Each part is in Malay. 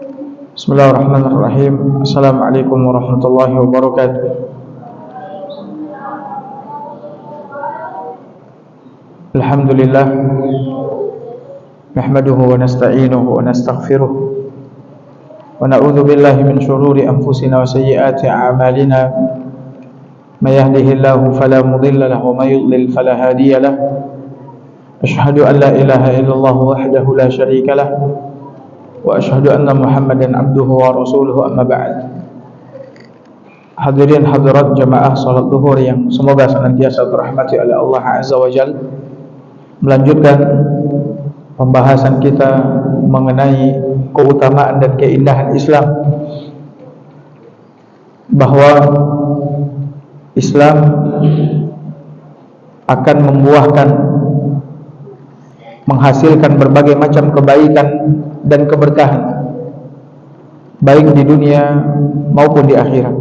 Bismillahirrahmanirrahim. Assalamualaikum warahmatullahi wabarakatuh. Alhamdulillah, nahmaduhu wa nasta'inuhu wa nastaghfiruh wa na'udzu billahi min shururi anfusina wa sayyiati a'malina. May yahdihillahu fala mudilla lahu wa may yudlil fala hadiya lahu. Asyhadu an la ilaha illallah wahdahu la syarika lahu wa asyhadu anna Muhammadan abduhu wa rasuluhu, amma ba'd. Hadirin hadirat jamaah salat zuhur yang semoga senantiasa dirahmati oleh Allah Azza wa Jalla. Melanjutkan pembahasan kita mengenai keutamaan dan keindahan Islam, bahwa Islam akan membuahkan, menghasilkan berbagai macam kebaikan dan keberkahan, baik di dunia maupun di akhirat.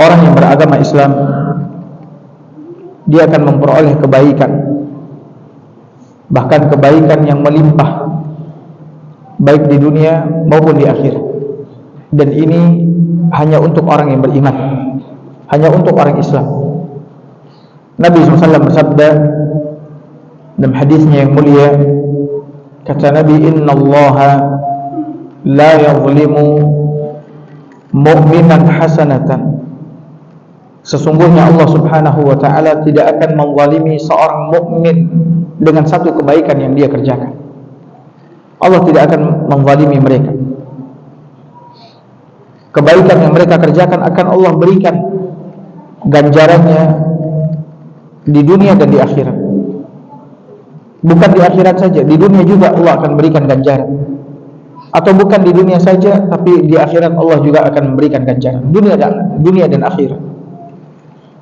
Orang yang beragama Islam, dia akan memperoleh kebaikan, bahkan kebaikan yang melimpah, baik di dunia maupun di akhirat. Dan ini hanya untuk orang yang beriman, hanya untuk orang Islam. Nabi SAW bersabda dalam hadisnya yang mulia, kata Nabi, innallaha la yazlimu mu'minan hasanatan. Sesungguhnya Allah Subhanahu wa ta'ala tidak akan menzalimi seorang mukmin dengan satu kebaikan yang dia kerjakan. Allah tidak akan menzalimi mereka. Kebaikan yang mereka kerjakan akan Allah berikan ganjarannya di dunia dan di akhirat. Bukan di akhirat saja, di dunia juga Allah akan berikan ganjaran. Atau bukan di dunia saja, tapi di akhirat Allah juga akan memberikan ganjaran, dunia dan akhirat.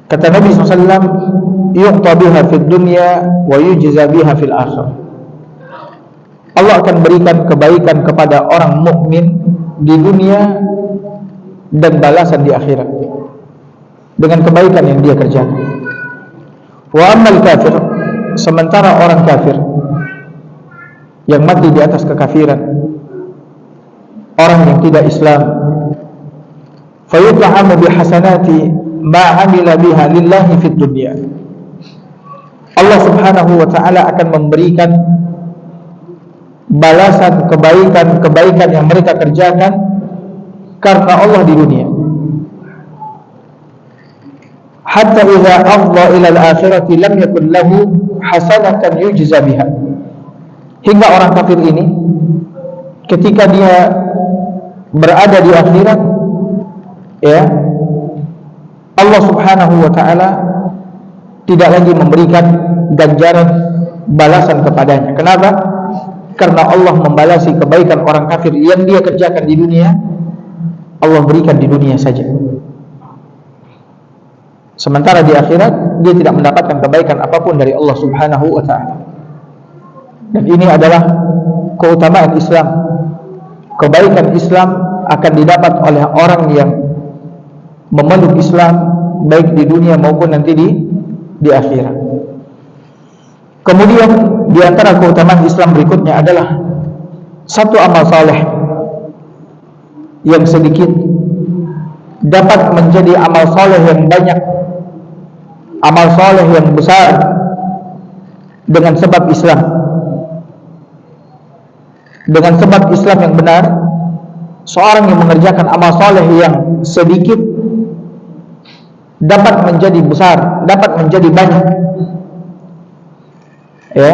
Kata Nabi SAW, yu'ta biha fid dunya wa yujza biha fil akhirah. Allah akan berikan kebaikan kepada orang mukmin di dunia dan balasan di akhirat dengan kebaikan yang dia kerjakan. Wa ammal kafir, sementara orang kafir yang mati di atas kekafiran, orang yang tidak Islam, fayut'amu bihasanati ma 'amila biha lillahi fid dunya. Allah Subhanahu wa ta'ala akan memberikan balasan kebaikan yang mereka kerjakan karena Allah di dunia. Hatta idza afdha ila al-akhirati lam yakun lahu hasanatan yujza biha. Hingga orang kafir ini ketika dia berada di akhirat, ya, Allah Subhanahu wa ta'ala tidak lagi memberikan ganjaran balasan kepadanya. Kenapa? Karena Allah membalasi kebaikan orang kafir yang dia kerjakan di dunia, Allah berikan di dunia saja. Sementara di akhirat dia tidak mendapatkan kebaikan apapun dari Allah Subhanahu wa ta'ala. Dan ini adalah keutamaan Islam. Kebaikan Islam akan didapat oleh orang yang memeluk Islam, baik di dunia maupun nanti di akhirat. Kemudian di antara keutamaan Islam berikutnya adalah satu amal saleh yang sedikit dapat menjadi amal saleh yang banyak, amal saleh yang besar dengan sebab Islam. Dengan sebab Islam yang benar, seorang yang mengerjakan amal saleh yang sedikit dapat menjadi besar, dapat menjadi banyak. Ya,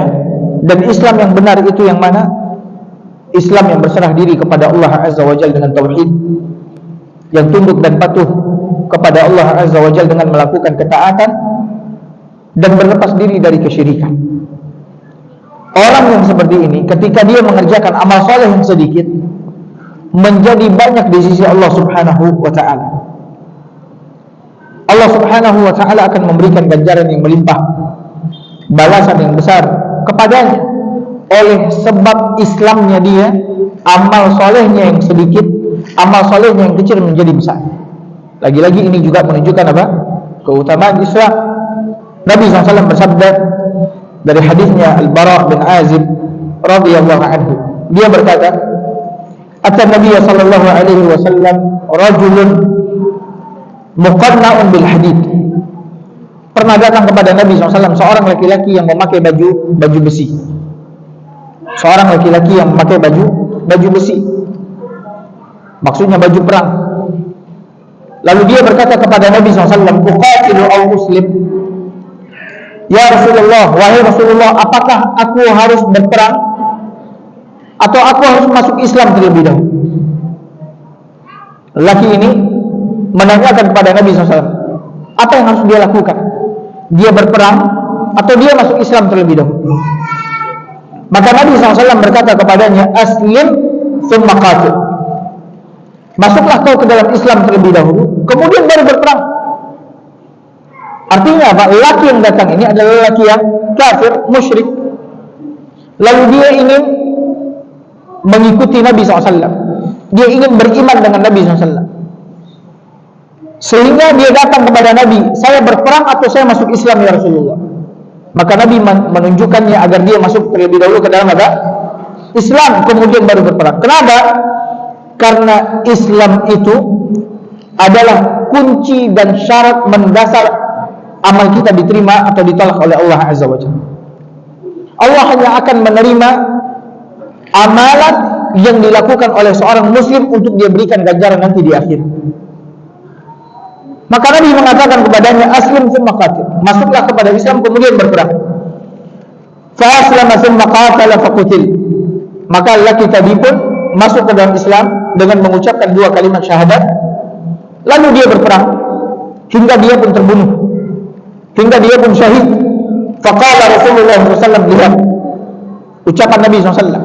dan Islam yang benar itu yang mana? Islam yang berserah diri kepada Allah Azza wa Jalla dengan tauhid, yang tunduk dan patuh kepada Allah Azza wa Jalla dengan melakukan ketaatan dan berlepas diri dari kesyirikan. Orang yang seperti ini ketika dia mengerjakan amal saleh yang sedikit menjadi banyak di sisi Allah Subhanahu wa ta'ala. Allah Subhanahu wa ta'ala akan memberikan ganjaran yang melimpah, balasan yang besar kepadanya oleh sebab Islamnya dia. Amal solehnya yang sedikit, amal solehnya yang kecil menjadi besar. Lagi-lagi ini juga menunjukkan apa? Keutamaan Islam. Nabi SAW bersabda dari hadisnya Al-Bara bin Azib radhiyallahu anhu, dia berkata, "Ata Nabi sallallahu alaihi wasallam rajulun muqanna'un bil hadid." Pernah datang kepada Nabi SAW seorang laki-laki yang memakai baju besi. Seorang laki-laki yang memakai baju besi. Maksudnya baju perang. Lalu dia berkata kepada Nabi SAW, "Uqatilu aw muslim?" Ya Rasulullah, wahai Rasulullah, apakah aku harus berperang atau aku harus masuk Islam terlebih dahulu? Laki ini menanyakan kepada Nabi SAW, apa yang harus dia lakukan? Dia berperang atau dia masuk Islam terlebih dahulu? Maka Nabi SAW berkata kepadanya, "Aslim thumma qatil." Masuklah kau ke dalam Islam terlebih dahulu, kemudian baru berperang. Artinya apa? Laki yang datang ini adalah laki yang kafir, musyrik. Lalu dia ingin mengikuti Nabi SAW. Dia ingin beriman dengan Nabi SAW. Sehingga dia datang kepada Nabi, "Saya berperang atau saya masuk Islam ya Rasulullah?" Maka Nabi menunjukkannya agar dia masuk terlebih dahulu ke dalam apa? Islam, kemudian baru berperang. Kenapa? Karena Islam itu adalah kunci dan syarat mendasar amal kita diterima atau ditolak oleh Allah Azza wa Jalla. Allah hanya akan menerima amalan yang dilakukan oleh seorang muslim untuk dia berikan ganjaran nanti di akhir. Maka Nabi mengatakan kepadanya, "Aslim tsumma qatil." Masuklah kepada Islam kemudian berperang. Fa aslama tsumma qatala fa qutil. Maka laki tadi pun masuk ke dalam Islam dengan mengucapkan 2 kalimat syahadat. Lalu dia berperang hingga dia pun terbunuh, hingga dia pun syahid. Faqala Rasulullah SAW, lihat ucapan Nabi SAW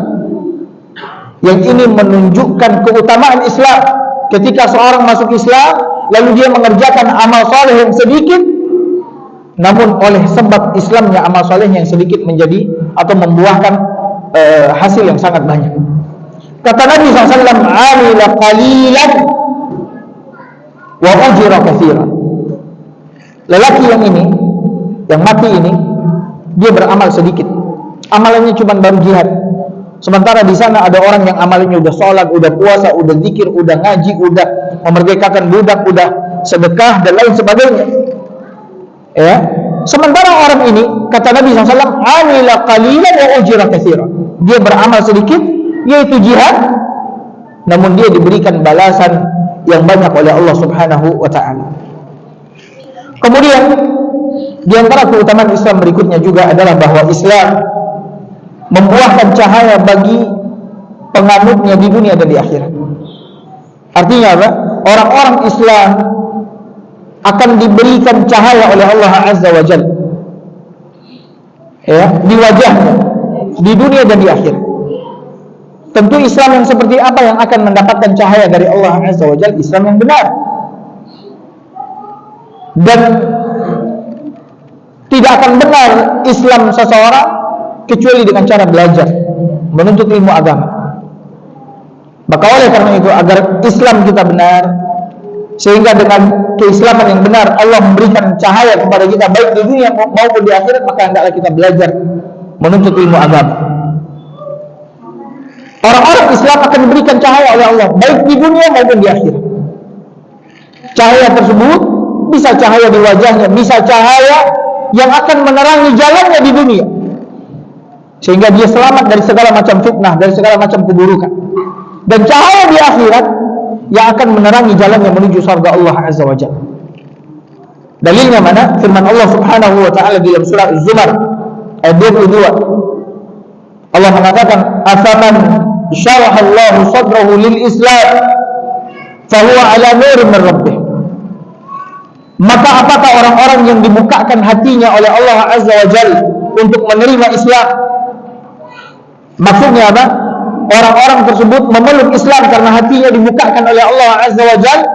yang ini menunjukkan keutamaan Islam. Ketika seorang masuk Islam lalu dia mengerjakan amal soleh yang sedikit, namun oleh sebab Islamnya amal soleh yang sedikit menjadi atau membuahkan hasil yang sangat banyak. Kata Nabi SAW, "Amila qalilan wa ujira katsiran." Lelaki yang ini, yang mati ini, dia beramal sedikit. Amalannya cuma baru jihad. Sementara di sana ada orang yang amalnya udah sholat, udah puasa, udah zikir, udah ngaji, udah memerdekakan budak, udah sedekah dan lain sebagainya. Ya. Sementara orang ini, kata Nabi SAW, "Amila qalilan wa ujira katsiran." Dia beramal sedikit, yaitu jihad, namun dia diberikan balasan yang banyak oleh Allah Subhanahu wa taala. Kemudian di antara keutamaan Islam berikutnya juga adalah bahwa Islam membuahkan cahaya bagi penganutnya di dunia dan di akhirat. Artinya apa? Orang-orang Islam akan diberikan cahaya oleh Allah Azza wa Jalla, ya, di wajahnya di dunia dan di akhirat. Tentu Islam yang seperti apa yang akan mendapatkan cahaya dari Allah Azza wa Jalla? Islam yang benar. Dan tidak akan benar Islam seseorang kecuali dengan cara belajar, menuntut ilmu agama. Maka oleh karena itu, agar Islam kita benar, sehingga dengan keislaman yang benar Allah memberikan cahaya kepada kita baik di dunia maupun di akhirat, maka hendaklah kita belajar menuntut ilmu agama. Orang-orang Islam akan diberikan cahaya oleh Allah baik di dunia maupun di akhirat. Cahaya tersebut bisa cahaya di wajahnya, bisa cahaya yang akan menerangi jalannya di dunia, sehingga dia selamat dari segala macam fitnah, dari segala macam keburukan. Dan cahaya di akhirat yang akan menerangi jalannya menuju surga Allah Azza wa Jalla. Dalilnya mana? Firman Allah Subhanahu wa taala dalam surah Az-Zumar ayat 22. Allah mengatakan, "Afaman syaraha Allahu sadrahu lil Islam fa huwa ala nurin min rabbih." Maka apakah orang-orang yang dibukakan hatinya oleh Allah Azza wa Jalla untuk menerima Islam? Maksudnya apa? Orang-orang tersebut memeluk Islam karena hatinya dibukakan oleh Allah Azza wa Jalla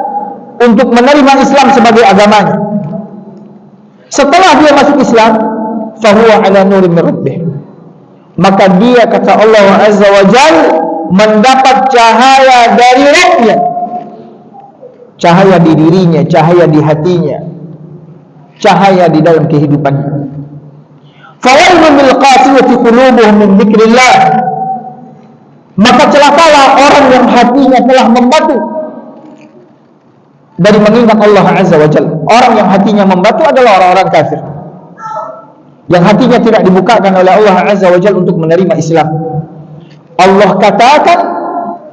untuk menerima Islam sebagai agamanya. Setelah dia masuk Islam, fahuwa ala nurin min rabbih, maka dia, kata Allah Azza wa Jalla, mendapat cahaya dari Rabbnya, cahaya di dirinya, cahaya di hatinya, cahaya di dalam kehidupannya. Fawailun lil qasiyati qulubuhum min dzikrillah. Maka celakalah orang yang hatinya telah membatu dari mengingat Allah Azza wa Jalla. Orang yang hatinya membatu adalah orang-orang kafir, yang hatinya tidak dibukakan oleh Allah Azza wa Jalla untuk menerima Islam. Allah katakan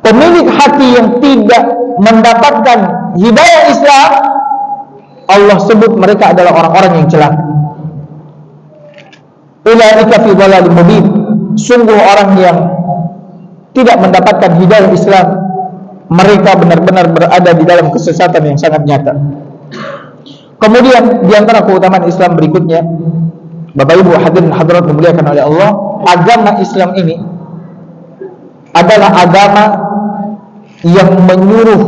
pemilik hati yang tidak mendapatkan hidayah Islam, Allah sebut mereka adalah orang-orang yang celaka. Ulaika fi dhalalin mubin. Sungguh orang yang tidak mendapatkan hidayah Islam, mereka benar-benar berada di dalam kesesatan yang sangat nyata. Kemudian di antara keutamaan Islam berikutnya, Bapak Ibu hadirin hadirat dimuliakan oleh Allah, agama Islam ini adalah agama yang menyuruh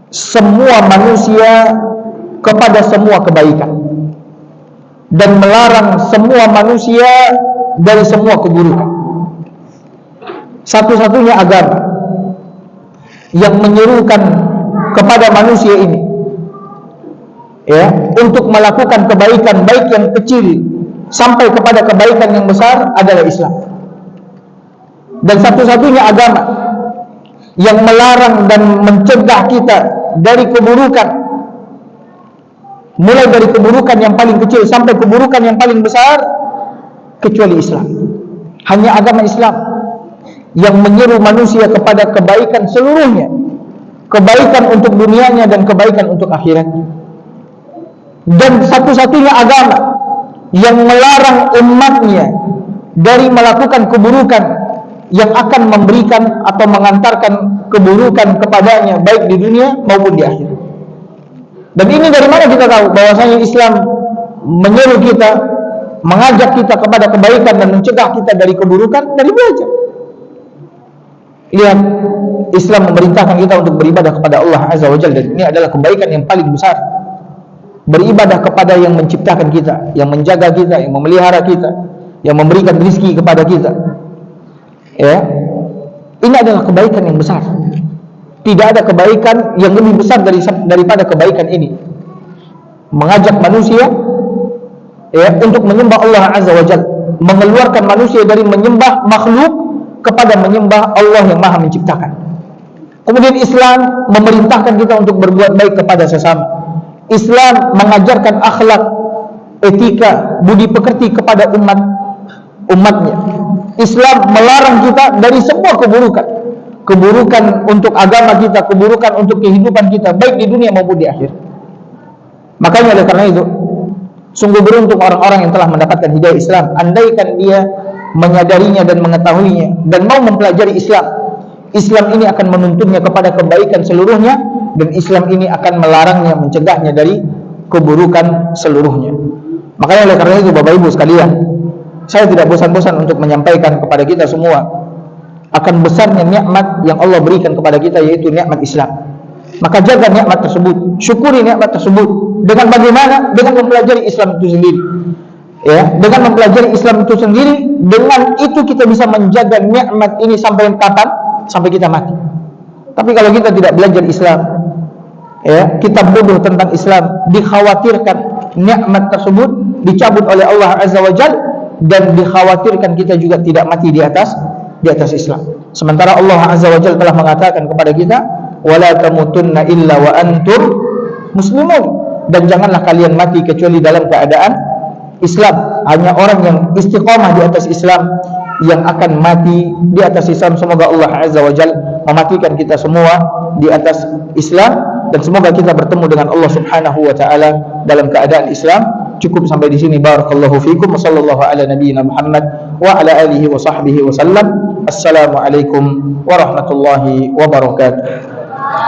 semua manusia kepada semua kebaikan dan melarang semua manusia dari semua keburukan. Satu-satunya agama yang menyerukan kepada manusia ini, ya, untuk melakukan kebaikan, baik yang kecil sampai kepada kebaikan yang besar, adalah Islam. Dan satu-satunya agama yang melarang dan mencegah kita dari keburukan, mulai dari keburukan yang paling kecil sampai keburukan yang paling besar, kecuali Islam. Hanya agama Islam yang menyeru manusia kepada kebaikan seluruhnya, kebaikan untuk dunianya dan kebaikan untuk akhiratnya. Dan satu-satunya agama yang melarang umatnya dari melakukan keburukan yang akan memberikan atau mengantarkan keburukan kepadanya, baik di dunia maupun di akhirat. Dan ini dari mana kita tahu bahwasanya Islam menyeru kita, mengajak kita kepada kebaikan dan mencegah kita dari keburukan? Dari belajar. Lihat, Islam memerintahkan kita untuk beribadah kepada Allah Azza wa Jalla, dan ini adalah kebaikan yang paling besar. Beribadah kepada yang menciptakan kita, yang menjaga kita, yang memelihara kita, yang memberikan rezeki kepada kita. Ya, ini adalah kebaikan yang besar. Tidak ada kebaikan yang lebih besar daripada kebaikan ini. Mengajak manusia, ya, untuk menyembah Allah Azza wa Jalla, mengeluarkan manusia dari menyembah makhluk kepada menyembah Allah yang Maha Menciptakan. Kemudian Islam memerintahkan kita untuk berbuat baik kepada sesama. Islam mengajarkan akhlak, etika, budi pekerti kepada umatnya. Islam melarang kita dari semua keburukan, keburukan untuk agama kita, keburukan untuk kehidupan kita, baik di dunia maupun di akhir. Makanya oleh karena itu, sungguh beruntung orang-orang yang telah mendapatkan hidayah Islam. Andaikan dia menyadarinya dan mengetahuinya dan mau mempelajari Islam, Islam ini akan menuntunnya kepada kebaikan seluruhnya, dan Islam ini akan melarangnya, mencegahnya dari keburukan seluruhnya. Makanya oleh karena itu, Bapak Ibu sekalian, saya tidak bosan-bosan untuk menyampaikan kepada kita semua akan besarnya nikmat yang Allah berikan kepada kita, yaitu nikmat Islam. Maka jaga nikmat tersebut, syukuri nikmat tersebut. Dengan bagaimana? Dengan mempelajari Islam itu sendiri. Ya, dengan mempelajari Islam itu sendiri, dengan itu kita bisa menjaga nikmat ini sampai kapan? Sampai kita mati. Tapi kalau kita tidak belajar Islam, ya, kita bodoh tentang Islam, dikhawatirkan nikmat tersebut dicabut oleh Allah Azza wa Jalla, dan dikhawatirkan kita juga tidak mati di atas Islam. Sementara Allah Azza wa Jalla telah mengatakan kepada kita, wala tamutunna illa wa antum muslimun, dan janganlah kalian mati kecuali dalam keadaan Islam. Hanya orang yang istiqamah di atas Islam yang akan mati di atas Islam. Semoga Allah Azza wa Jalla mematikan kita semua di atas Islam, dan semoga kita bertemu dengan Allah Subhanahu wa taala dalam keadaan Islam. Cukup sampai di sini. Barakallahu fikum. Wassallallahu ala nabiyyina Muhammad wa ala alihi wa sahbihi wa sallam. Assalamualaikum warahmatullahi wabarakatuh.